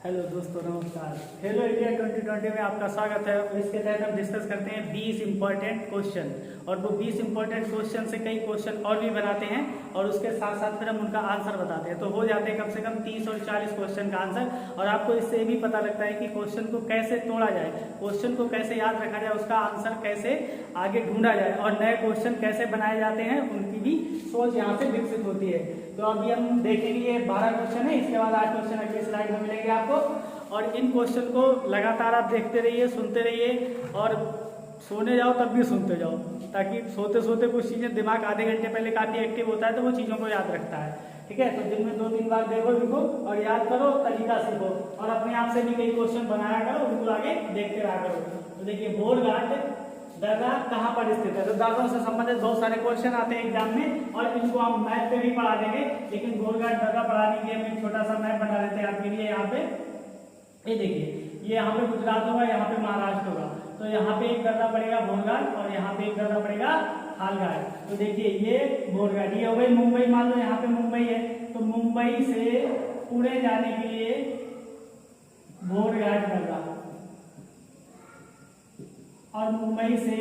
Hello दोस्तों, नमस्कार। Hello India 2020 में आपका स्वागत है। इसके तहत हम डिस्कस करते हैं 20 इंपॉर्टेंट क्वेश्चन, और वो 20 इंपॉर्टेंट क्वेश्चन से कई क्वेश्चन और भी बनाते हैं और उसके साथ साथ फिर हम उनका आंसर बताते हैं। तो हो जाते हैं कम से कम 30 और 40 क्वेश्चन का आंसर। और आपको इससे ये भी पता लगता है कि क्वेश्चन को कैसे तोड़ा जाए, क्वेश्चन को कैसे याद रखा जाए, उसका आंसर कैसे आगे ढूंढा जाए और नए क्वेश्चन कैसे बनाए जाते हैं, उनकी भी सोच यहाँ से विकसित होती है। तो अभी हम देखेंगे ये 12 क्वेश्चन है, इसके बाद 8 क्वेश्चन अगली स्लाइड में मिलेंगे आपको। और इन क्वेश्चन को लगातार आप देखते रहिए, सुनते रहिए, और सोने जाओ तब भी सुनते जाओ, ताकि सोते सोते कुछ चीज़ें दिमाग आधे घंटे पहले काफ़ी एक्टिव होता है तो वो चीज़ों को याद रखता है। ठीक है, तो दिन में 2-3 बार देखो इनको और याद करो, तरीका सीखो और अपने आप से भी कई क्वेश्चन बनाया करो, उनको आगे देखते रहा करो। तो देखिए, बोर घाट दरगाह कहाँ पर स्थित है? तो दरगाह से संबंधित बहुत सारे क्वेश्चन आते हैं एग्जाम में, और इनको हम मैप पे भी पढ़ा देंगे। लेकिन गोलघाट दरगाह पढ़ाने के लिए हम एक छोटा सा मैप बना देते हैं आपके लिए। यहाँ पे ये देखिए, ये यहाँ पे गुजरात होगा, यहाँ पे महाराष्ट्र होगा। तो यहाँ पे एक दर्रा पड़ेगा बोरघाट और यहाँ पे एक दर्रा पड़ेगा हालघाट। तो देखिए, ये बोरघाट, ये हो गई मुंबई। मान लो यहाँ पे मुंबई है, तो मुंबई से पुणे जाने के लिए बोरघाट दर्रा, और मुंबई से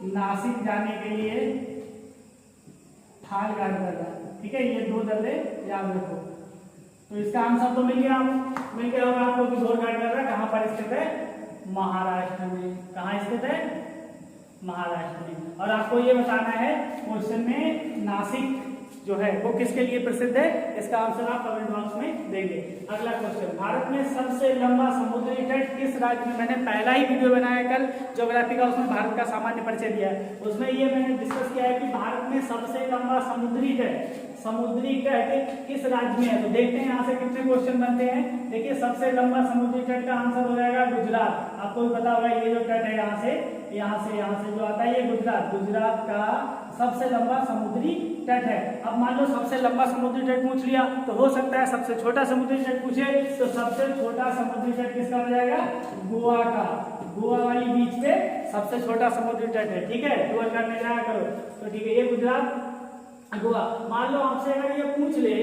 नासिक जाने के लिए हालघाट दर्रा। ठीक है, ये 2 दर्रे याद रखो। तो इसका आंसर तो मिल गया होगा आपको कि बोरघाट दर्रा कहाँ पर स्थित है? महाराष्ट्र में। कहाँ स्थित है? महाराष्ट्र में। और आपको ये बताना है क्वेश्चन में नासिक जो है वो किसके लिए प्रसिद्ध है। इसका आंसर आप कमेंट बॉक्स में देंगे। अगला क्वेश्चन, भारत में सबसे लंबा समुद्री तट किस राज्य में? मैंने पहला ही वीडियो बनाया कल ज्योग्राफी का, उसमें भारत का सामान्य परिचय दिया है। उसमें ये मैंने डिस्कस किया है कि भारत में सबसे लंबा समुद्री तट किस राज्य में है। तो देखते हैं यहाँ से कितने क्वेश्चन बनते हैं। देखिए, सबसे लंबा समुद्री तट का आंसर हो जाएगा गुजरात। आपको भी पता होगा, ये जो तट है यहाँ से जो आता है ये गुजरात का सबसे लंबा समुद्री तट है। अब मान लो सबसे लंबा समुद्री तट पूछ लिया, तो हो सकता है सबसे छोटा समुद्री तट पूछे, तो सबसे छोटा समुद्री तट किसका हो जाएगा? गोवा का। गोवा वाली बीच पे सबसे छोटा समुद्री तट है। ठीक है, डुअल करने जाया करो। तो ठीक है, ये गुजरात, गोवा। मान लो आपसे अगर ये पूछ ले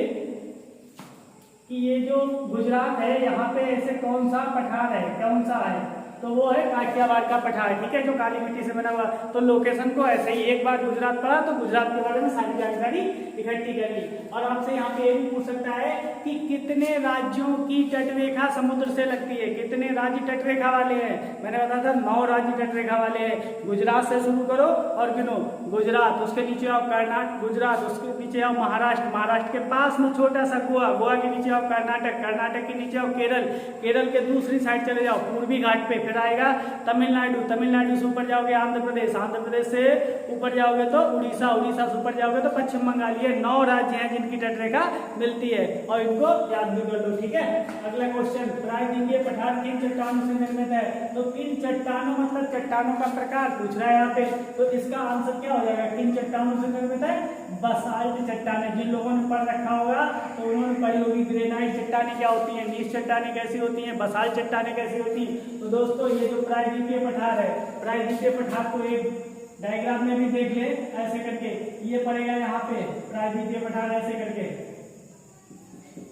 कि ये जो गुजरात है, यहाँ पे ऐसे कौन सा पठार है, कौन सा है? तो वो है काठियावाड़ का पठार। ठीक है, जो काली मिट्टी से बना हुआ। तो लोकेशन को ऐसे ही एक बार गुजरात पढ़ा तो गुजरात के बारे में सारी जानकारी इकट्ठी कर ली। और आपसे यहाँ पे ये भी पूछ सकता है कि कितने राज्यों की तटरेखा समुद्र से लगती है? कितने राज्य तटरेखा वाले हैं? मैंने बताया था 9 राज्य तटरेखा वाले हैं। गुजरात से शुरू करो और गिनो। गुजरात, उसके नीचे आओ कर्नाटक, गुजरात, उसके नीचे आओ महाराष्ट्र, महाराष्ट्र के पास में छोटा सा गोवा, गोवा के नीचे आओ कर्नाटक, कर्नाटक के नीचे आओ केरल, केरल के दूसरी साइड चले जाओ पूर्वी घाट पे, फिर आएगा तमिलनाडु, तमिलनाडु से ऊपर जाओगे आंध्र प्रदेश, आंध्र प्रदेश से ऊपर जाओगे तो उड़ीसा, उड़ीसा से ऊपर जाओगे तो पश्चिम बंगाल। ये 9 राज्य हैं जिनकी तटरेखा मिलती है, और इनको याद भी कर लो। ठीक है, अगला क्वेश्चन, प्रायद्वीपीय पठार किन चट्टानों से निर्मित है? तो किन चट्टानों मतलब चट्टानों का प्रकार पूछ रहा है यहाँ पे। तो इसका आंसर क्या हो जाएगा? किन चट्टानों से निर्मित है? बसाल्ट चट्टानें। जिन लोगों ने पढ़ रखा होगा तो उन्होंने पढ़ी होगी ग्रेनाइट चट्टानें क्या होती हैं, नीच चट्टानें कैसी होती हैं, बसाल्ट चट्टानें कैसी होती हैं। तो दोस्तों, ये जो प्रायद्वीपीय पठार है, प्रायद्वीपीय पठार को एक डायग्राम में भी देख ले ऐसे करके। ये पड़ेगा यहाँ पे प्रायद्वीपीय पठार ऐसे करके,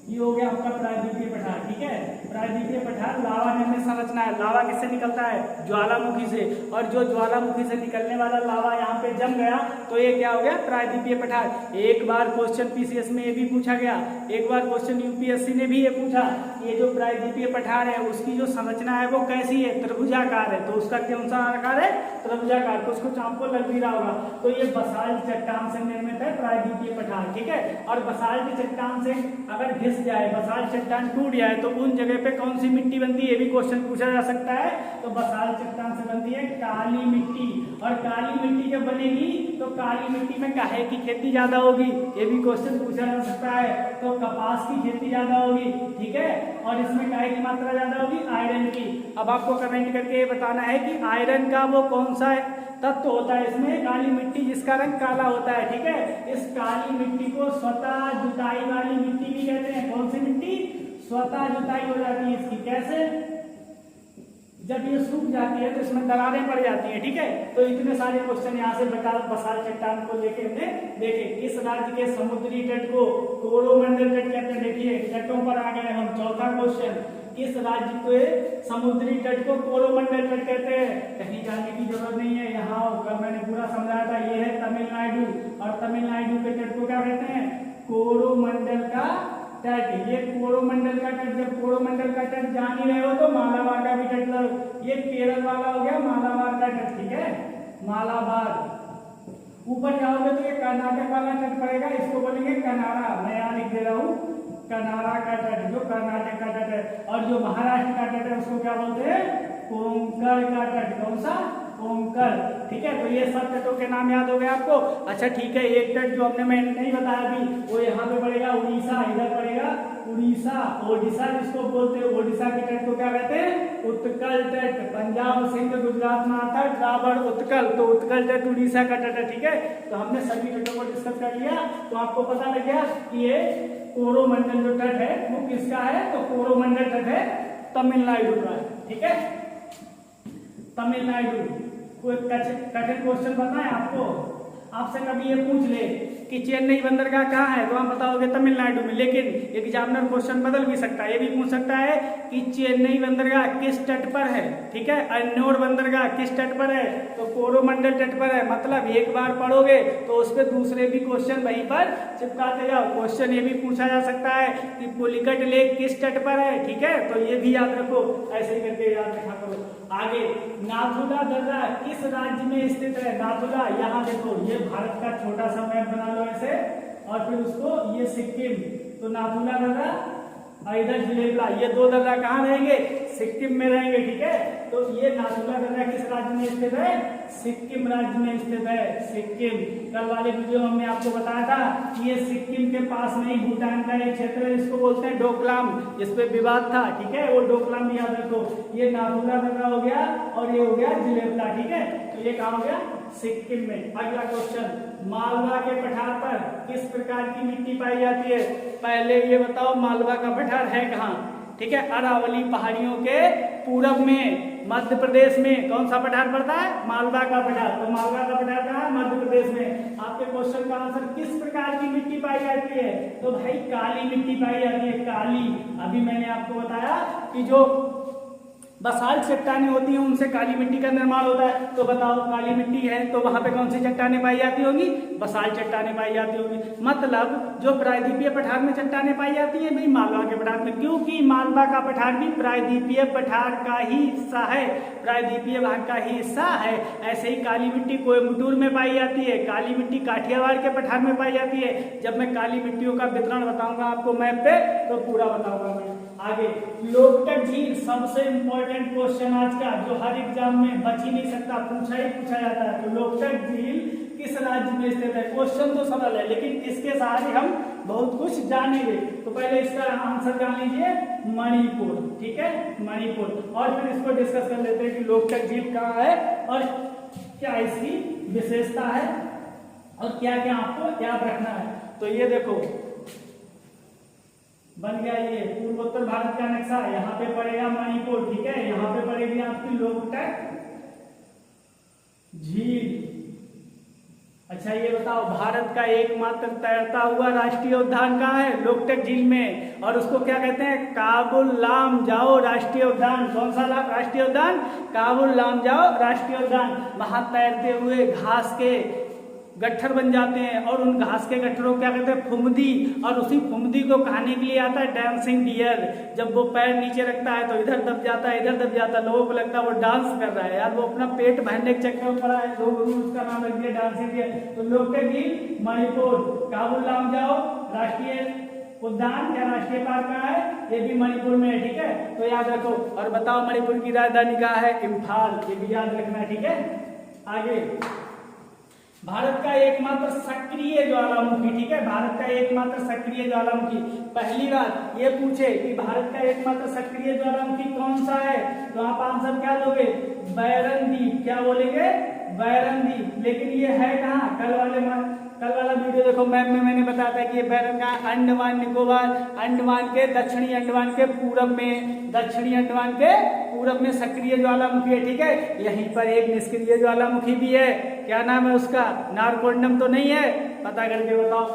ये हो गया आपका प्रायद्वीपीय पठार। ठीक है, प्रायद्वीपीय पठार लावा निर्मित संरचना है। लावा किससे निकलता है? ज्वालामुखी से। और जो ज्वालामुखी से निकलने वाला लावा यहाँ पे जम गया तो ये क्या हो गया? प्रायद्वीपीय पठार। एक बार क्वेश्चन पीसीएस में ये भी पूछा गया, एक बार क्वेश्चन यूपीएससी ने भी ये पूछा, ये जो प्रायद्वीपीय पठार है उसकी जो संरचना है वो कैसी है? त्रिभुजाकार है। तो उसका कौन सा आकार है? त्रिभुजाकार। तो उसको आपको लग भी रहा होगा। तो ये बसाल्ट चट्टान से निर्मित है प्रायद्वीपीय पठार। ठीक है, और बसाल्ट चट्टान से अगर घिस जाए, बसाल्ट चट्टान टूट जाए तो उन जगह पे कौन सी मिट्टी बनती है? ये भी क्वेश्चन पूछा जा सकता है। तो बसाल्ट चट्टान से बनती है काली मिट्टी, और काली मिट्टी जब बनेगी तो काली मिट्टी में काहे की खेती ज्यादा होगी? ये भी क्वेश्चन पूछा जा सकता है। तो कपास की खेती ज्यादा होगी। ठीक है, और इसमें काहे की मात्रा ज्यादा होगी? आयरन की। अब आपको कमेंट करके ये बताना है कि आयरन का वो कौन सा तत्व होता है इसमें, काली मिट्टी जिसका रंग काला होता है। ठीक है, इस काली मिट्टी को स्वतः जुताई वाली मिट्टी भी कहते हैं। कौन सी मिट्टी? स्वतः जुताई हो जाती है इसकी। कैसे? जब ये सूख जाती है तो इसमें दरारें पड़ जाती हैं। ठीक है, तो इतने सारे क्वेश्चन यहाँ से बसाल्ट चट्टान को लेके हमने देखे। इस राज्य के समुद्री तट को कोरोमंडल तट कहते हैं। देखिए, तटों पर आ गए हम। चौथा क्वेश्चन, किस राज्य के समुद्री तट को कोरोमंडल तट कहते हैं? कहीं जाने की जरूरत नहीं है, यहाँ कल मैंने पूरा समझाया था। ये है तमिलनाडु, और तमिलनाडु के तट को क्या कहते हैं? कोरोमंडल का तट। ये कोरोमंडल का तट, जब कोरोमंडल का तट जान ही रहे हो तो मालाबार का भी तट लो। ये केरल वाला हो गया मालाबार का तट, ठीक है, मालाबार। ऊपर जाओगे तो ये कर्नाटक वाला तट पड़ेगा, इसको बोलेंगे कनारा। मैं यहाँ लिख दे रहा हूँ कनारा का तट, जो कर्नाटक का तट है। और जो महाराष्ट्र का तट है उसको क्या बोलते हैं? कोंकण का तट। कौन सा? कोंकण, ठीक है। तो ये सब तटों के नाम याद हो गए आपको। अच्छा ठीक है, एक तट जो हमने मैंने नहीं बताया अभी, वो यहाँ पे पड़ेगा उड़ीसा, इधर पड़ेगा उड़ीसा, ओडिशा जिसको बोलते हैं। ओडिशा के तट को क्या कहते हैं? उत्कल तट। पंजाब, सिंध, गुजरात में आता है रावण उत्कल, तो उत्कल तट उड़ीसा का तट है, ठीक है। तो हमने सभी तटों को डिस्कस कर लिया, तो आपको पता लग गया कि ये कोरोमंडल जो तट है वो किसका है? तो कोरोमंडल तट है तमिलनाडु का है, ठीक है, तमिलनाडु। कोई कठिन क्वेश्चन पता है आपको? आपसे कभी ये पूछ ले कि चेन्नई बंदरगाह कहाँ है, तो आप बताओगे तमिलनाडु में। लेकिन एग्जामिनर क्वेश्चन बदल भी सकता है, ये भी पूछ सकता है कि चेन्नई बंदरगाह किस तट पर है, ठीक है, एन्नोर बंदरगाह किस तट पर है, तो कोरोमंडल तट पर है। मतलब एक बार पढ़ोगे तो उस पर दूसरे भी क्वेश्चन वहीं पर चिपकाते जाओ। क्वेश्चन ये भी पूछा जा सकता है कि पुलिकट लेक किस तट पर है, ठीक है, तो ये भी याद रखो, ऐसे ही करके याद रखा करो। आगे, नाथुला दर्रा किस राज्य में स्थित है? नाथुला, यहाँ देखो, ये भारत का छोटा सा मैप बना लो ऐसे, और फिर उसको ये सिक्किम, तो नाथुला दर्रा और इधर जिलेबला, ये दो दर्रा कहाँ रहेंगे? सिक्किम में रहेंगे, ठीक है। तो ये नाथुला दर्रा किस राज्य में स्थित है? सिक्किम राज्य में स्थित है, सिक्किम। कल वाले वीडियो में हमने आपको बताया था कि ये सिक्किम के पास में ही भूटान का एक क्षेत्र है, जिसको बोलते हैं डोकलाम, जिस पे विवाद था, ठीक है, वो डोकलाम भी याद रखो। ये नाथुला दर्रा हो गया और ये हो गया जिलेबला, ठीक है। तो ये कहाँ हो गया? सिक्किम में। अगला क्वेश्चन, मालवा के पठार पर किस प्रकार की मिट्टी पाई जाती है? पहले ये बताओ मालवा का पठार है कहाँ? ठीक है, अरावली पहाड़ियों के पूरब में, मध्य प्रदेश में। कौन सा पठार पड़ता है? मालवा का पठार। तो मालवा का पठार कहाँ है? मध्य प्रदेश में। आपके क्वेश्चन का आंसर, किस प्रकार की मिट्टी पाई जाती है? तो भाई काली मिट्टी पाई जाती है, काली। अभी मैंने आपको बताया कि जो बसाल्ट चट्टानें होती हैं उनसे काली मिट्टी का निर्माण होता है। तो बताओ, काली मिट्टी है तो वहां पे कौन सी चट्टानें पाई जाती होंगी? बसाल्ट चट्टानें पाई जाती होंगी। मतलब जो प्रायद्वीपीय पठार में चट्टानें पाई जाती है भाई मालवा के पठार में, क्योंकि मालवा का पठार भी प्रायद्वीपीय पठार का ही हिस्सा है, प्रायद्वीपीय भाग का ही हिस्सा है। ऐसे ही काली मिट्टी कोयम्बटूर में पाई जाती है, काली मिट्टी काठियावाड़ के पठार में पाई जाती है। जब मैं काली मिट्टियों का वितरण बताऊंगा आपको मैप पे तो पूरा बताऊंगा मैं। आगे, लोकटक झील, सबसे इंपॉर्टेंट क्वेश्चन आज का, जो हर एग्जाम में बच ही नहीं सकता, पूछा ही पूछा जाता है। तो लोकटक झील किस राज्य में स्थित है? क्वेश्चन तो सरल है, लेकिन इसके सहारे हम बहुत कुछ जानेंगे। तो पहले इसका आंसर जान लीजिए, मणिपुर, ठीक है, मणिपुर। और फिर इसको डिस्कस कर लेते हैं कि लोकटक झील कहाँ है और क्या इसकी विशेषता है और क्या क्या आपको याद रखना है। तो ये देखो बन गया ये पूर्वोत्तर भारत का नक्शा। यहाँ पे पड़ेगा मणिपुर, ठीक है, यहाँ पे पड़ेगी आपकी लोकटक झील। अच्छा ये बताओ, भारत का एकमात्र तैरता हुआ राष्ट्रीय उद्यान कहाँ है? लोकटक झील में। और उसको क्या कहते हैं? काबुल लामजाओ राष्ट्रीय उद्यान। कौन सा राष्ट्रीय उद्यान? काबुल लामजाओ राष्ट्रीय उद्यान। वहां तैरते हुए घास के गट्ठर बन जाते हैं और उन घास के गट्ठरों को क्या कहते हैं? फुमदी। और उसी फुमदी को खाने के लिए आता है डांसिंग डियर। जब वो पैर नीचे रखता है तो इधर दब जाता है, इधर दब जाता है, लोगों को लगता है वो डांस कर रहा है। यार वो अपना पेट भरने के चक्कर में पड़ा है, लोगों ने उसका नाम रख दिया डांसिंग डियर। तो लोकटक झील मणिपुर। काबुल लामजाओ राष्ट्रीय उद्यान या राष्ट्रीय पार्क कहाँ है? ये भी मणिपुर में है, ठीक है, तो याद रखो। और बताओ मणिपुर की राजधानी कहाँ है? इम्फाल। ये भी याद रखना है, ठीक है। आगे, भारत का एकमात्र सक्रिय ज्वालामुखी, ठीक है, भारत का एकमात्र सक्रिय ज्वालामुखी। पहली बात ये पूछे कि भारत का एकमात्र सक्रिय ज्वालामुखी कौन सा है, तो आप आंसर क्या दोगे? बैरन द्वीप। क्या बोलेंगे? बैरन द्वीप। लेकिन ये है कहाँ? कल वाला वीडियो देखो, मैप में मैंने बताया था कि ये बैरन का अंडमान निकोबार, अंडमान के दक्षिणी अंडमान के पूरब में, दक्षिणी अंडमान के पूरब में सक्रिय ज्वालामुखी है, ठीक है। यहीं पर एक निष्क्रिय ज्वालामुखी भी है, क्या नाम है उसका? नारकोंडम तो नहीं है? पता करके बताओ,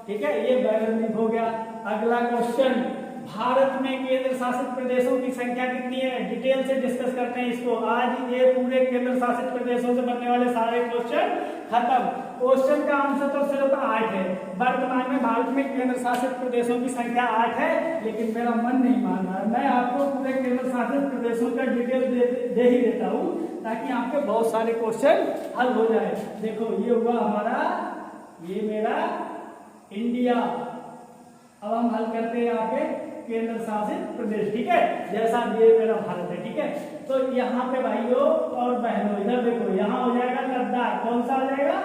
ठीक है। ये बैरन द्वीप हो गया। अगला क्वेश्चन, भारत में केंद्र शासित प्रदेशों की संख्या कितनी है, डिटेल से डिस्कस करते हैं इसको। आज ये पूरे केंद्र शासित प्रदेशों से बनने वाले सारे क्वेश्चन खत्म। क्वेश्चन का आंसर तो सिर्फ 8 है। वर्तमान में भारत में केंद्र शासित प्रदेशों की संख्या 8 है, लेकिन मेरा मन नहीं मान रहा है। मैं आपको पूरे केंद्र शासित प्रदेशों का डिटेल दे ही देता हूँ, ताकि आपके बहुत सारे क्वेश्चन हल हो जाए। देखो ये हुआ हमारा, ये मेरा इंडिया। अब हम हल करते हैं यहाँ पे केंद्र शासित प्रदेश, ठीक है, जैसा ये मेरा भारत है, ठीक है। तो यहाँ पे भाइयों और बहनों इधर देखो, यहाँ हो जाएगा लद्दाख। कौन सा हो जाएगा,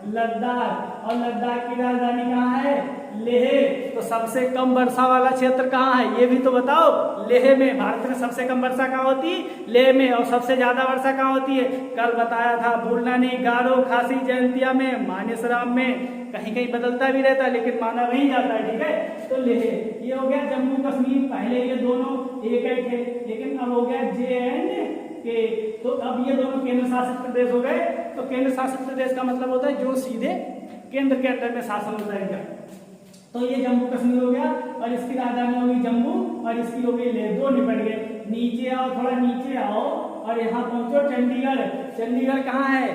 लद्दाख। और लद्दाख की राजधानी कहाँ है, लेह। तो सबसे कम वर्षा वाला क्षेत्र कहाँ है, ये भी तो बताओ। लेह में। भारत में सबसे कम वर्षा कहाँ होती है, लेह में। और सबसे ज्यादा वर्षा कहाँ होती है, कल बताया था, भूलना नहीं, गारो, खासी, जयंतिया में, मानेसराम में। कहीं कहीं बदलता भी रहता है, लेकिन माना वही जाता है, ठीक है। तो लेह ये हो गया। जम्मू कश्मीर, पहले ये दोनों एक थे, लेकिन अब हो गया J&K। तो अब ये दोनों केंद्र शासित प्रदेश हो गए। तो केंद्र शासित प्रदेश का मतलब होता है जो सीधे केंद्र के अंदर में शासन होता है इनका। तो ये जम्मू कश्मीर हो गया, और इसकी राजधानी होगी जम्मू, और इसकी होगी लेह। दो निपट गए। नीचे आओ, थोड़ा नीचे आओ, और यहाँ पहुंचो चंडीगढ़। चंडीगढ़ कहाँ है,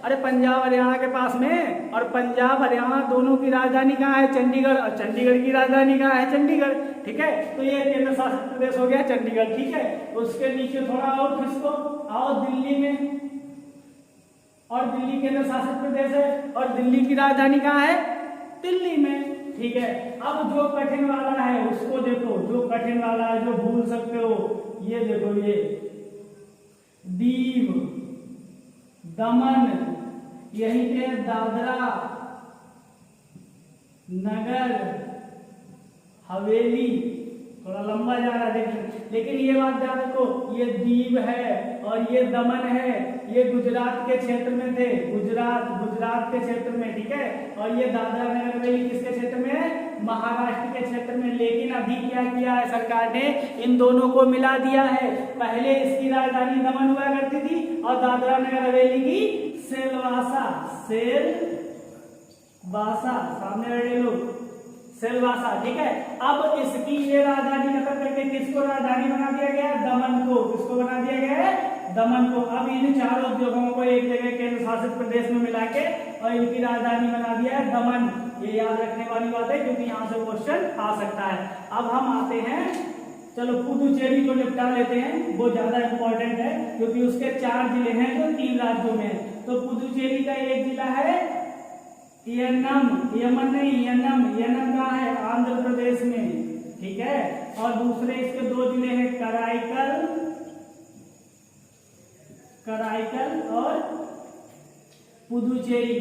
अरे पंजाब हरियाणा के पास में। और पंजाब हरियाणा दोनों की राजधानी कहाँ है, चंडीगढ़। और चंडीगढ़ की राजधानी कहाँ है, चंडीगढ़, ठीक है। तो ये केंद्र शासित प्रदेश हो गया चंडीगढ़, ठीक है। उसके नीचे थोड़ा और खिसको आओ दिल्ली में, और दिल्ली केंद्र शासित प्रदेश है, और दिल्ली की राजधानी कहाँ है, दिल्ली में, ठीक है। अब जो कठिन वाला है उसको देखो, जो कठिन वाला है, जो भूल सकते हो, ये देखो, ये दीव, दमन, यहीं पे दादरा नगर हवेली। थोड़ा लंबा जा रहा है लेकिन ये बात ध्यान रखो, ये दीव है और ये दमन है, ये गुजरात के क्षेत्र में थे, गुजरात के क्षेत्र में, ठीक है। और ये दादरा नगर हवेली किसके क्षेत्र में है, महाराष्ट्र के क्षेत्र में। लेकिन अभी क्या किया है सरकार ने, इन दोनों को मिला दिया है। पहले इसकी राजधानी दमन हुआ करती थी, और दादरा नगर हवेली की सिलवासा, सामने बैठे लोग, सिलवासा, ठीक है। अब इसकी ये राजधानी खत्म करके किसको राजधानी बना दिया गया, दमन को। किसको बना दिया गया है, दमन को। अब इन चारों उद्योगों को एक जगह केंद्र शासित प्रदेश में मिला के और इनकी राजधानी बना दिया है दमन। ये याद रखने वाली बात है, क्योंकि यहाँ से क्वेश्चन आ सकता है। अब हम आते हैं, चलो पुदुचेरी को निपटा लेते हैं, वो ज्यादा इंपॉर्टेंट है, क्योंकि उसके 4 जिले हैं जो 3 राज्यों में है। तो पुदुचेरी का एक जिला है यन्नम, यमन नहीं, यन्नम कहाँ है, आंध्र प्रदेश में, ठीक है। और दूसरे इसके 2 जिले हैं कराईकल और पुदुचेरी।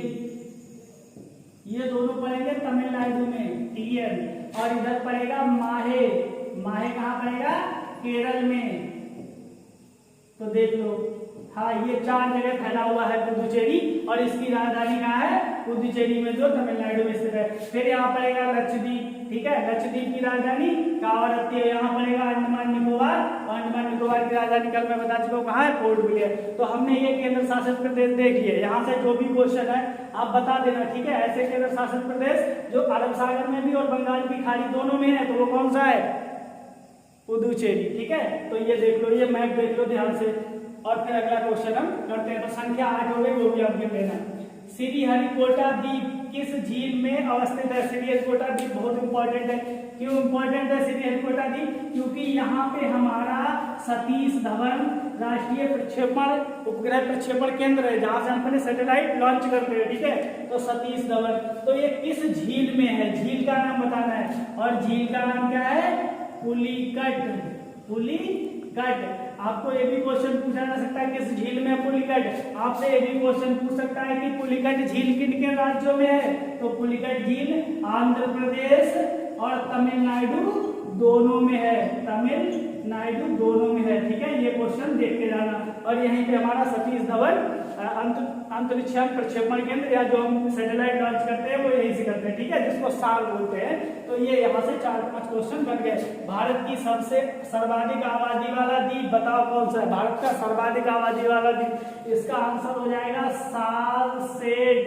ये दोनों पड़ेंगे तमिलनाडु में, क्लियर। और इधर पड़ेगा माहे कहाँ पड़ेगा, केरल में। तो देख लो, हाँ, ये 4 जगह फैला हुआ है पुदुचेरी, और इसकी राजधानी कहाँ है, पुदुचेरी में, जो तमिलनाडु में स्थित है। फिर यहाँ पड़ेगा लक्षद्वीप, ठीक है। लक्षद्वीप की राजधानी कावरत्ती है। यहाँ पड़ेगा अंडमान निकोबार, और अंडमान निकोबार की राजधानी कल मैं बता चुका हूँ कहाँ है, पोर्ट ब्लेयर। तो हमने ये केंद्र शासित प्रदेश देख लिए। यहाँ से जो भी क्वेश्चन है आप बता देना, ठीक है। ऐसे केंद्र शासित प्रदेश जो अरब सागर में भी और बंगाल की खाड़ी दोनों में है, तो वो कौन सा है, पुदुचेरी, ठीक है। तो ये देख लो, ये मैप देख लो ध्यान से। और फिर अगला क्वेश्चन हम करते हैं। तो संख्या 8 हो गई, वो भी आपके लेना। श्रीहरिकोटा द्वीप किस झील में अवस्थित है। श्रीहरिकोटा द्वीप बहुत इंपॉर्टेंट है। क्यों इंपॉर्टेंट है श्रीहरिकोटा द्वीप, क्योंकि यहाँ पे हमारा सतीश धवन राष्ट्रीय प्रक्षेपण उपग्रह प्रक्षेपण केंद्र है, जहां से हम अपने सैटेलाइट लॉन्च करते हैं, ठीक है। तो सतीश धवन, तो ये किस झील में है, झील का नाम बताना है। और झील का नाम क्या है, पुलिकट। आपको ये भी क्वेश्चन पूछा जा सकता है, किस झील में पुलिकट। आपसे ये भी क्वेश्चन पूछ सकता है कि पुलिकट झील किन के राज्यों में है। तो पुलिकट झील आंध्र प्रदेश और तमिलनाडु दोनों में है, तमिलनाडु दोनों में है, ठीक है। ये क्वेश्चन देख के जाना। और यहीं पे हमारा सतीश धवन अंतरिक्ष प्रक्षेपण केंद्र, या जो हम सैटेलाइट लॉन्च करते हैं वो यहीं से करते हैं, ठीक है, जिसको सार बोलते हैं। तो ये यहाँ से 4-5 क्वेश्चन बन गए। भारत की सबसे सर्वाधिक आबादी वाला द्वीप बताओ कौन सा है, भारत का सर्वाधिक आबादी वाला द्वीप। इसका आंसर हो जाएगा सालसेट,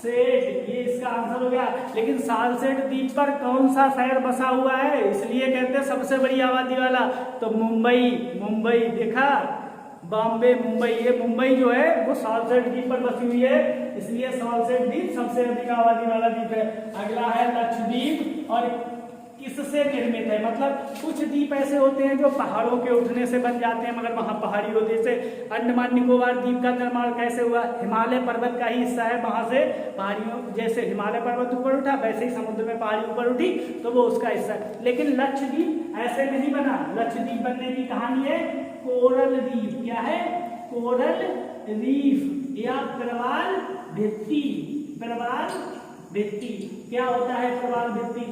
सेट, ये इसका आंसर हो गया। लेकिन सालसेट द्वीप पर कौन सा शहर बसा हुआ है, इसलिए कहते हैं सबसे बड़ी आबादी वाला, तो मुंबई। मुंबई देखा, बॉम्बे मुंबई, ये मुंबई जो है वो सालसेट द्वीप पर बसी हुई है, इसलिए सालसेट द्वीप सबसे अधिक आबादी वाला द्वीप है। अगला है लक्षद्वीप, और किससे निर्मित है, मतलब कुछ द्वीप ऐसे होते हैं जो पहाड़ों के उठने से बन जाते हैं मगर वहां पहाड़ी होती है। जैसे अंडमान निकोबार द्वीप का निर्माण कैसे हुआ, हिमालय पर्वत का ही हिस्सा है, वहां से पहाड़ियों, जैसे हिमालय पर्वत ऊपर उठा वैसे ही समुद्र में पहाड़ी ऊपर उठी तो वो उसका हिस्सा है। लेकिन लक्षद्वीप ऐसे नहीं बना, लक्षद्वीप बनने की कहानी है कोरल द्वीप। क्या है, कोरल रीफ या प्रवाल भित्ति। प्रवाल भित्ति क्या होता है, प्रवाल भित्ति,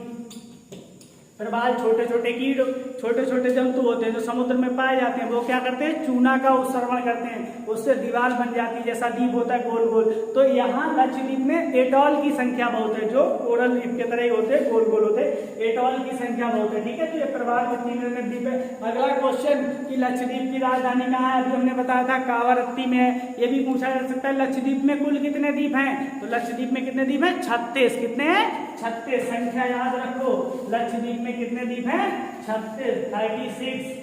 प्रवाल छोटे छोटे कीट, छोटे छोटे जंतु होते हैं जो समुद्र में पाए जाते हैं, वो क्या करते हैं, चूना का उत्सर्जन करते हैं, उससे दीवार बन जाती है, जैसा द्वीप होता है गोल गोल। तो यहाँ लक्षद्वीप में एटॉल की संख्या बहुत है, जो कोरल द्वीप के तरह ही होते हैं, गोल गोल होते हैं, एटॉल की संख्या बहुत है। ठीक है, तो ये प्रवाल भित्ति निर्मित द्वीप है। अगला क्वेश्चन कि लक्षद्वीप की राजधानी कहाँ है, अभी हमने बताया था कावरत्ती में है, ये भी पूछा जा सकता है। लक्षद्वीप में कुल कितने द्वीप हैं, तो लक्षद्वीप में कितने द्वीप हैं, 36। कितने हैं, 36। संख्या याद रखो, लक्षद्वीप में कितने द्वीप हैं, 36, 36।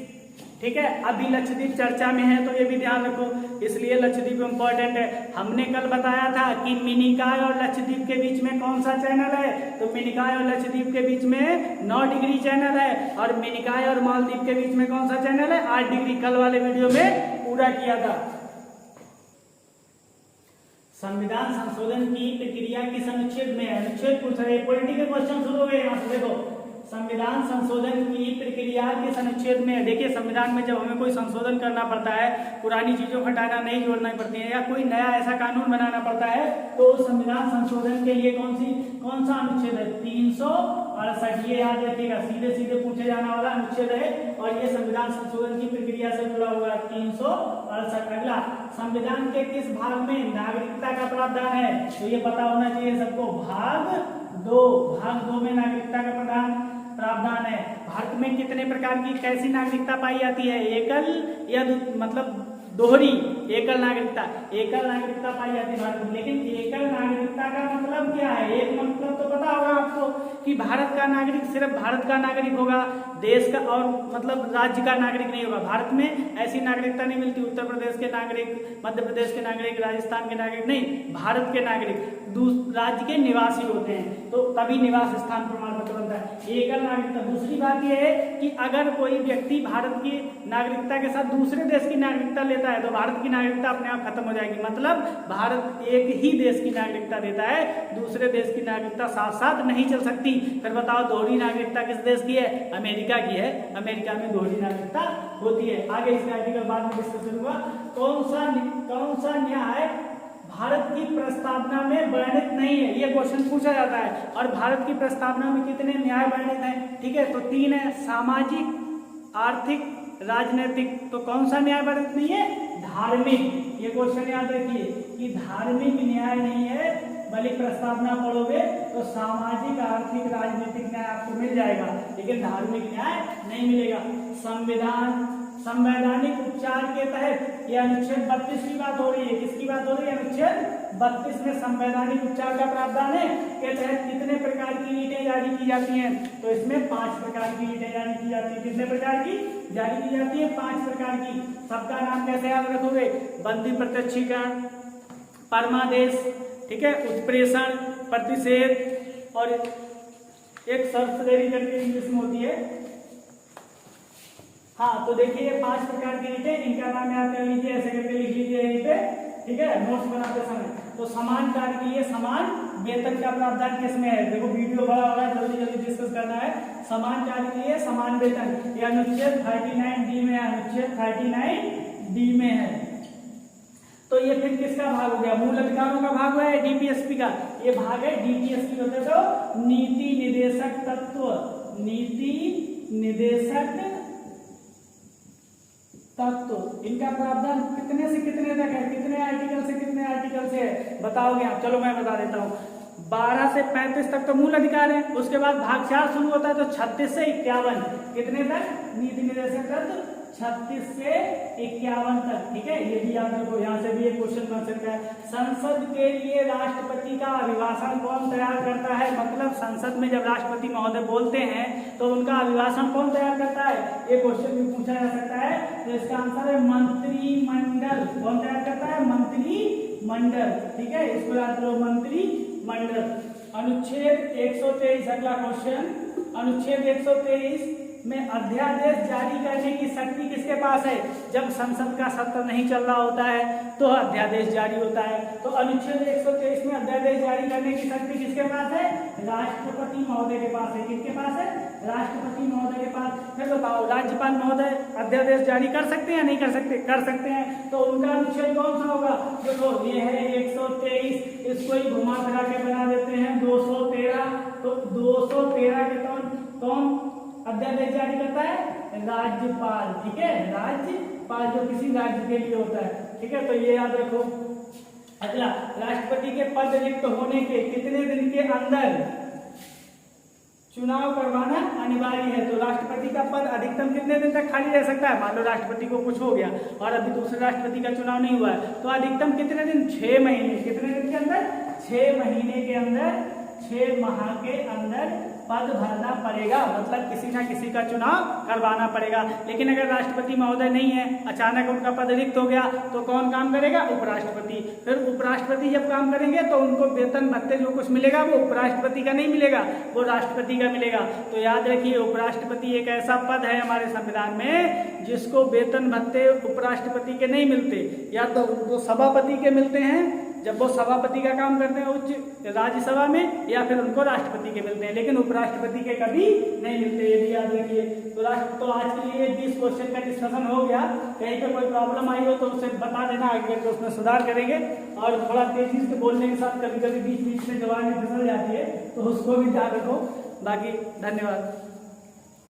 ठीक है, अभी लक्षद्वीप चर्चा में है तो ये भी ध्यान रखो, इसलिए लक्षद्वीप इंपॉर्टेंट है। हमने कल बताया था कि मिनिकॉय और लक्षद्वीप के बीच में कौन सा चैनल है, तो मिनिकॉय और लक्षद्वीप के बीच में 9 डिग्री चैनल है, और मिनिकॉय और मालदीव के बीच में कौन सा चैनल है, 8 डिग्री। कल वाले वीडियो में पूरा किया था। संविधान संशोधन की प्रक्रिया किस अनुच्छेद में है, अनुच्छेद पूछ रहे, पॉलिटिकल क्वेश्चन शुरू हो गए यहाँ से। देखो, संविधान संशोधन की प्रक्रिया किस अनुच्छेद में है। देखिए, संविधान में जब हमें कोई संशोधन करना पड़ता है, पुरानी चीजों को हटाना नहीं जोड़ना पड़ती है, या कोई नया ऐसा कानून बनाना पड़ता है, तो संविधान संशोधन के लिए कौन सा अनुच्छेद है, 368। ये याद रखिएगा, सीधे सीधे पूछे जाने वाला अनुच्छेद है, और ये संविधान संशोधन की प्रक्रिया से जुड़ा हुआ 368। अगला, संविधान के किस भाग में नागरिकता का प्रावधान है, तो ये पता होना चाहिए सबको, भाग 2 में नागरिकता का प्रावधान है। भारत में कितने प्रकार की कैसी नागरिकता पाई जाती है, एकल या मतलब दोहरी, एकल नागरिकता पाई जाती है भारत में। लेकिन एकल नागरिकता का मतलब क्या है, एक मतलब तो पता होगा आपको कि भारत का नागरिक सिर्फ भारत का नागरिक होगा, देश का और मतलब राज्य का नागरिक नहीं होगा। भारत में ऐसी नागरिकता नहीं मिलती, उत्तर प्रदेश के नागरिक, मध्य प्रदेश के नागरिक, राजस्थान के नागरिक नहीं, भारत के नागरिक राज्य के निवासी होते हैं, तो तभी निवास स्थान प्रमाण पत्र बनता है, एकल नागरिकता। दूसरी बात यह है कि अगर कोई व्यक्ति भारत की नागरिकता के साथ दूसरे देश की नागरिकता लेता है तो भारत की नागरिकता अपने आप खत्म हो जाएगी। मतलब भारत एक ही देश की नागरिकता देता है, दूसरे देश की नागरिकता साथ साथ नहीं चल सकती। फिर बताओ, दोहरी नागरिकता किस देश की है, अमेरिका की है, अमेरिका में दोहरी नागरिकता होती है। आगे इस आर्टिकल बाद में डिस्कशन हुआ। कौन सा न्याय भारत की प्रस्तावना में वर्णित नहीं है, ये क्वेश्चन पूछा जाता है। और भारत की प्रस्तावना में कितने न्याय वर्णित हैं, ठीक है, तो 3 है, सामाजिक, आर्थिक, राजनीतिक। तो कौन सा न्याय वर्णित नहीं है, धार्मिक। ये क्वेश्चन याद रखिए कि धार्मिक न्याय नहीं है, बल्कि प्रस्तावना पढ़ोगे तो सामाजिक, आर्थिक, राजनीतिक न्याय आपको मिल जाएगा, लेकिन धार्मिक न्याय नहीं मिलेगा। संवैधानिक उपचार के तहत यह अनुच्छेद 32 की बात हो रही है, किसकी बात हो रही है, अनुच्छेद 32 में संवैधानिक उपचार का प्रावधान है के तहत कितने प्रकार की नीति जारी की जाती हैं, तो इसमें 5 प्रकार की नीति जारी की जाती है। कितने प्रकार की जारी की जाती है, 5 प्रकार की। सबका नाम कैसे याद रखोगे, बंदी प्रत्यक्षीकरण, परमादेश, ठीक है, उत्प्रेषण, प्रतिषेध, और एक शर्तदेरी करके इंग्लिश में होती है। हाँ, तो देखिए ये 5 प्रकार की नीति, इनका नाम याद कर लीजिए, ऐसे करके लिख लीजिए यहीं पे, ठीक है, नोट्स बनाते समय। तो समान कार्य के लिए समान वेतन का प्रावधान किसमें है, देखो वीडियो बड़ा हो रहा है, जल्दी जल्दी डिस्कस करना है। समान कार्य के लिए समान वेतन, ये अनुच्छेद 39D में है, अनुच्छेद 39D में है। तो ये फिर किसका भाग हो गया, मूल अधिकारों का भाग हुआ है, डीपीएसपी का ये भाग है। डीपीएसपी होते तो नीति निर्देशक तत्व, नीति निर्देशक तत्व, इनका प्रावधान कितने से कितने तक है, कितने आर्टिकल से कितने आर्टिकल से है, बताओगे आप, चलो मैं बता देता हूँ। 12 से 35 तक तो मूल अधिकार है, उसके बाद भाग 4 शुरू होता है तो 36 से 51 कितने तक नीति निर्देशक तत्व 36 से 51 तक। ठीक है, ये भी याद रखो, यहाँ से भी एक क्वेश्चन बन सकता है। संसद के लिए राष्ट्रपति का अभिभाषण कौन तैयार करता है? मतलब संसद में जब राष्ट्रपति महोदय बोलते हैं तो उनका अभिभाषण कौन तैयार करता है? ये क्वेश्चन भी पूछा जा सकता है। तो इसका आंसर है मंत्रिमंडल। कौन तैयार करता है? मंत्रिमंडल। ठीक है, इसको याद करो, मंत्रिमंडल। अनुच्छेद 123, अगला क्वेश्चन, अनुच्छेद 123 में अध्यादेश जारी करने की शक्ति किसके पास है? जब संसद का सत्र नहीं चल रहा होता है तो अध्यादेश जारी होता है। तो अनुच्छेद 123 में अध्यादेश जारी करने की शक्ति किसके पास है? राष्ट्रपति महोदय के पास है। किसके पास है? राष्ट्रपति महोदय के पास। फिर बताओ, राज्यपाल महोदय अध्यादेश जारी कर सकते हैं या नहीं कर सकते? कर सकते हैं। तो उनका अनुच्छेद कौन सा होगा? देखो, ये है 123, इसको ही घुमा फिरा के बना देते हैं 213। तो 213 के कौन अध्यादेश जारी करता है? राज्यपाल। ठीक है, राज्यपाल, जो किसी राज्य के लिए होता है। ठीक है, तो ये याद रखो। अगला, राष्ट्रपति के पद रिक्त होने के कितने दिन के अंदर चुनाव करवाना अनिवार्य है? तो राष्ट्रपति का पद अधिकतम कितने दिन तक खाली रह सकता है? मान लो राष्ट्रपति को कुछ हो गया और अभी दूसरे राष्ट्रपति का चुनाव नहीं हुआ है, तो अधिकतम कितने दिन? 6 महीने। कितने दिन के अंदर? 6 महीने के अंदर, 6 माह के अंदर पद भरना पड़ेगा। मतलब किसी ना किसी का चुनाव करवाना पड़ेगा। लेकिन अगर राष्ट्रपति महोदय नहीं है, अचानक उनका पद रिक्त हो गया, तो कौन काम करेगा? उपराष्ट्रपति। फिर उपराष्ट्रपति जब काम करेंगे तो उनको वेतन भत्ते जो कुछ मिलेगा वो उपराष्ट्रपति का नहीं मिलेगा, वो राष्ट्रपति का मिलेगा। तो याद रखिए, उपराष्ट्रपति एक ऐसा पद है हमारे संविधान में जिसको वेतन भत्ते उपराष्ट्रपति के नहीं मिलते, या तो उनको सभापति के मिलते हैं जब वो सभापति का काम करते हैं उच्च राज्यसभा में, या फिर उनको राष्ट्रपति के मिलते हैं, लेकिन उपराष्ट्रपति के कभी नहीं मिलते। ये भी याद रखिए। तो आज के लिए 20 क्वेश्चन का डिस्कशन हो गया। कहीं पे कोई प्रॉब्लम आई हो तो उसे बता देना, आगे तो उसमें सुधार करेंगे। और थोड़ा तेजी से बोलने के साथ कभी कभी बीच बीच में जवाब में फिसल जाती है, तो उसको भी ध्यान रखो। बाकी धन्यवाद।